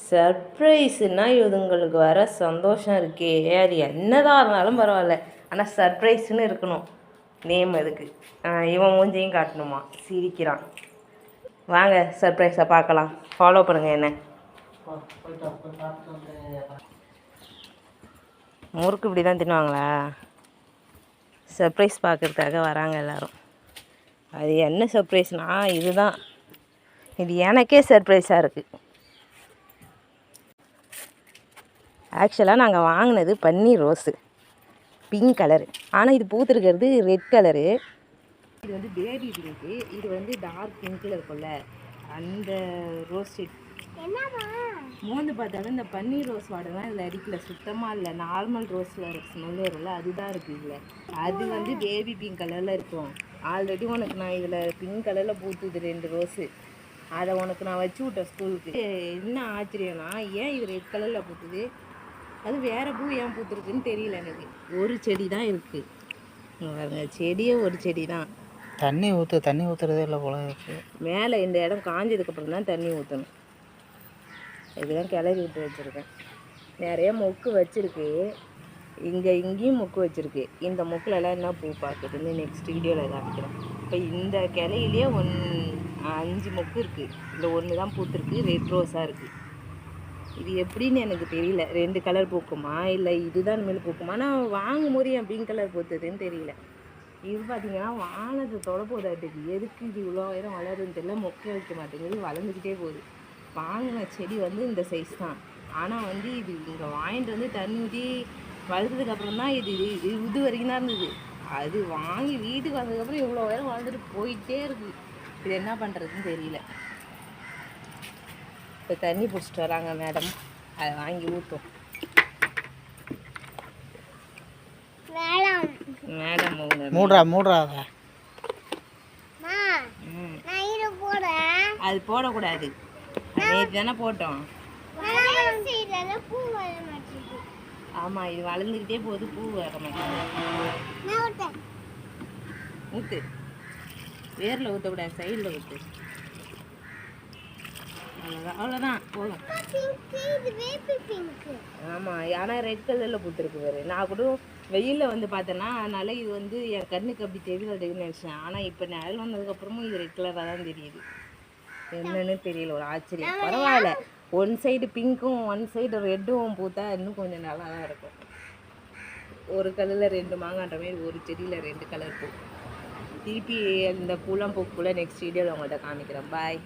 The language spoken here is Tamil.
சர்ப்ரைஸுன்னா இவங்களுக்கு வர சந்தோஷம் இருக்கே, அது என்னதான் இருந்தாலும் பரவாயில்ல, ஆனால் சர்ப்ரைஸ்ன்னு இருக்கணும். நேம் அதுக்கு இவன் மூஞ்சியும் காட்டணுமா? சிரிக்கிறான். வாங்க சர்ப்ரைஸை பார்க்கலாம். ஃபாலோ பண்ணுங்கள் என்ன. முறுக்கு இப்படி தான் தின்னுவாங்களா? சர்ப்ரைஸ் பார்க்குறதுக்காக வராங்க எல்லோரும். அது என்ன சர்ப்ரைஸ்னால் இதுதான். இது எனக்கே சர்ப்ரைஸாக இருக்குது. ஆக்சுவலாக நாங்கள் வாங்கினது பன்னீர் ரோஸு, பிங்க் கலரு. ஆனால் இது பூத்துருக்கிறது ரெட் கலரு. இது வந்து பேபி பிங்க்கு, இது வந்து டார்க் பிங்க்கில் இருக்கும்ல அந்த ரோஸ் செட். மோந்து பார்த்தாலும் இந்த பன்னீர் ரோஸ் வாடெல்லாம் இதில் அடிக்கல, சுத்தமாக இல்லை. நார்மல் ரோஸில் இருக்க ஸ்மெல் வரும்ல, அதுதான் இருக்குது இதில். அது வந்து பேபி பிங்க் கலரில் இருக்கும். ஆல்ரெடி உனக்கு நான் இதில் பிங்க் கலரில் பூத்துது 2 ரோஸு. அதை உனக்கு நான் வச்சு விட்டேன் ஸ்கூலுக்கு. என்ன ஆச்சரியம்னா, ஏன் இது ரெட் கலரில் பூத்துது, அது வேறு பூ ஏன் பூத்துருக்குன்னு தெரியல எனக்கு. ஒரு செடி தான் இருக்குது பாருங்க, செடியே ஒரு செடி தான். தண்ணி ஊற்றுறதே இல்லை போல இருக்குது. மேலே இந்த இடம் காஞ்சதுக்கப்புறம் தான் தண்ணி ஊற்றணும். இதுதான் கிளறி விட்டு வச்சுருக்கேன். நிறைய மொக்கு வச்சுருக்கு, இங்கேயும் மொக்கு வச்சுருக்கு. இந்த மொக்குலலாம் என்ன பூ பார்க்குதுன்னு நெக்ஸ்ட் வீடியோவில் காமிக்கிறேன். இப்போ இந்த கிளையிலே 5 மொக்கு இருக்குது. இந்த ஒன்று தான் பூத்துருக்கு, ரெட் ரோஸாக இருக்குது. இது எப்படின்னு எனக்கு தெரியல. 2 கலர் பூக்குமா இல்லை இதுதான் மேலே பூக்குமா? நான் வாங்கும் போது என் பிங்க் கலர் பூத்துதுன்னு தெரியல. இது பார்த்திங்கன்னா வானத்தை தொட போதாட்டுக்கு. எதுக்கு இது இவ்வளோ உயரம் வளருதுன்னு தெரியல. மொக்கை வைக்க மாட்டேங்குது, வளர்ந்துக்கிட்டே போகுது. வாங்கின செடி வந்து இந்த சைஸ் தான். ஆனால் வந்து இது இங்கே வாங்கிட்டு வந்து தண்ணி ஊற்றி வளர்த்ததுக்கப்புறம் தான் இது வரைக்கும் தான் இருந்தது. அது வாங்கி வீட்டுக்கு வந்ததுக்கப்புறம் இவ்வளோ உயரம் வளர்ந்துட்டு போயிட்டே இருக்குது. இது என்ன பண்ணுறதுன்னு தெரியல. இப்போ தண்ணி பிடிச்சிட்டு வராங்க மேடம், அதை வாங்கி ஊற்றும். மேடம் மூடுறாங்க. அது போடக்கூடாது, நேற்று தானே போட்டோம். ஆமாம், இது வளர்ந்துக்கிட்டே போகுது, பூ வர மாட்டேங்குது. ஊற்று, வேரில் ஊற்றக்கூடாது, சைடில் ஊற்று. அவ்வளோதான் போதும். ஆமாம், ஆனால் ரெட் கலரில் பூத்துருக்கு வேறு. நான் கூட வெயிலில் வந்து பார்த்தேன்னா அதனால் இது வந்து என் கண்ணுக்கு அப்படி தெரியுதுன்னு நினச்சேன். ஆனால் இப்போ நிழல் வந்ததுக்கப்புறமும் இது ரெட் கலராக தான் தெரியுது. என்னன்னு தெரியல, ஒரு ஆச்சரியம். பரவாயில்ல, ஒன் சைடு பிங்க்கும் ஒன் சைடு ரெட்டும் பூத்தா இன்னும் கொஞ்சம் நல்லா தான் இருக்கும். ஒரு கலரில் 2 மாங்கான்ற மாதிரி ஒரு செடியில் 2 கலர் பூ. திருப்பி அந்த பூலாம் பூக்குள்ளே நெக்ஸ்ட் வீடியோவில் உங்கள்கிட்ட காமிக்கிறேன். பாய்.